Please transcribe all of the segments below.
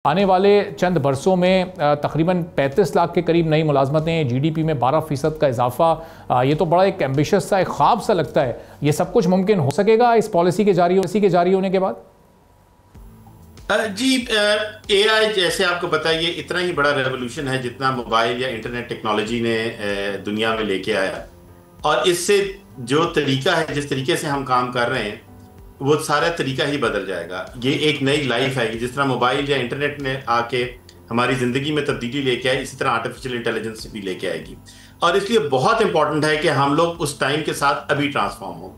آنے والے چند برسوں میں تقریباً 35 لاکھ کے قریب نئی ملازمتیں، جی ڈی پی میں 12% کا اضافہ، یہ تو بڑا ایک ایمبیشس سا ایک خواب سا لگتا ہے. یہ سب کچھ ممکن ہو سکے گا اس پالیسی کے جاری ہونے کے بعد؟ جی، اے آئی جیسے آپ کو پتا ہے یہ اتنا ہی بڑا ریولوشن ہے جتنا موبائل یا انٹرنیٹ ٹیکنالوجی نے دنیا میں لے کے آیا، اور اس سے جو طریقہ ہے، جس طریقے سے ہم کام کر رہے ہیں، وہ سارا طریقہ ہی بدل جائے گا. یہ ایک نئی لائف ہے. جس طرح موبائل یا انٹرنیٹ نے آ کے ہماری زندگی میں تبدیلی لے کے آئی، اسی طرح آرٹیفیشل انٹیلیجنس بھی لے کے آئے گی. اور اس لیے بہت امپورٹنٹ ہے کہ ہم لوگ اس ٹائم کے ساتھ ابھی ٹرانسفارم ہوں.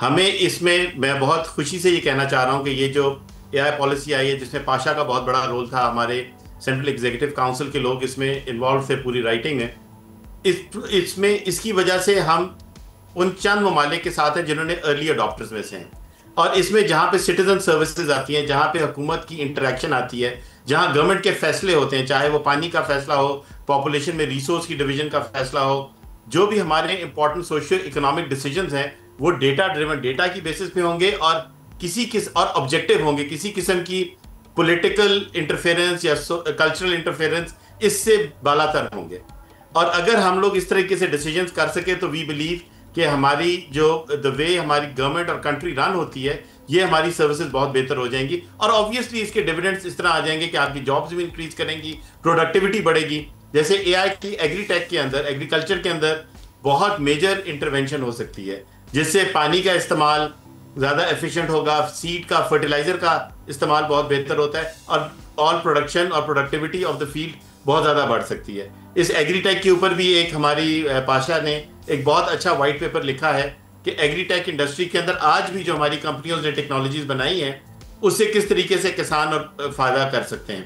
ہمیں اس میں بہت خوشی سے یہ کہنا چاہ رہا ہوں کہ یہ جو اے آئی پالیسی آئی ہے، جس میں پاشا کا بہت بڑا رول تھا، ہمارے سینٹرل ایگزیکٹو کاؤنسل کے لوگ اس میں انوالو تھے، پوری رائٹنگ ہے اس میں. اس کی وجہ سے ہم ان چند ممالک کے ساتھ ہیں جنہوں نے ارلی اڈاپٹرز میں سے ہیں. اور اس میں جہاں پہ سٹیزن سروسز آتی ہیں، جہاں پہ حکومت کی انٹریکشن آتی ہے، جہاں گورنمنٹ کے فیصلے ہوتے ہیں، چاہے وہ پانی کا فیصلہ ہو، پاپولیشن میں ریسورس کی ڈویژن کا فیصلہ ہو، جو بھی ہمارے امپورٹنٹ سوشل اکنامک ڈیسیجنز ہیں، وہ ڈیٹا ڈریون، ڈیٹا کی بیسس پہ ہوں گے، اور اور آبجیکٹو ہوں گے. کسی قسم کی پولیٹیکل انٹرفیئرنس یا کلچرل انٹرفیئرنس اس سے بالا تر ہوں گے. اور اگر ہم لوگ اس طریقے سے ڈیسیجنز کر سکے تو وی بلیو کہ ہماری جو دا وے ہماری گورنمنٹ اور کنٹری رن ہوتی ہے، یہ ہماری سروسز بہت بہتر ہو جائیں گی. اور آبویسلی اس کے ڈیویڈنڈس اس طرح آ جائیں گے کہ آپ کی جابز بھی انکریز کریں گی، پروڈکٹیوٹی بڑھے گی. جیسے اے آئی کی ایگری ٹیک کے اندر، ایگریکلچر کے اندر بہت میجر انٹرونشن ہو سکتی ہے، جس سے پانی کا استعمال زیادہ ایفیشینٹ ہوگا، سیڈ کا، فرٹیلائزر کا استعمال بہت بہتر ہوتا ہے، اور آل پروڈکشن اور پروڈکٹیوٹی آف دا فیلڈ بہت زیادہ بڑھ سکتی ہے. اس ایگری ٹیک کے اوپر بھی ایک ہماری پاشا نے ایک بہت اچھا وائٹ پیپر لکھا ہے کہ ایگری ٹیک انڈسٹری کے اندر آج بھی جو ہماری کمپنیوں نے ٹیکنالوجیز بنائی ہیں، اس سے کس طریقے سے کسان اور فائدہ کر سکتے ہیں.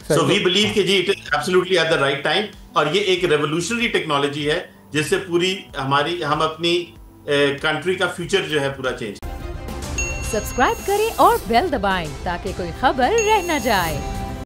سو وی بلیو کہ جی it is absolutely at the right time, اور یہ ایک ریولوشنری ٹیکنالوجی ہے جس سے پوری ہم اپنی کنٹری کا فیوچر جو ہے پورا چینج. سبسکرائب کریں اور بیل دبائیں تاکہ کوئی خبر رہ نہ جائے.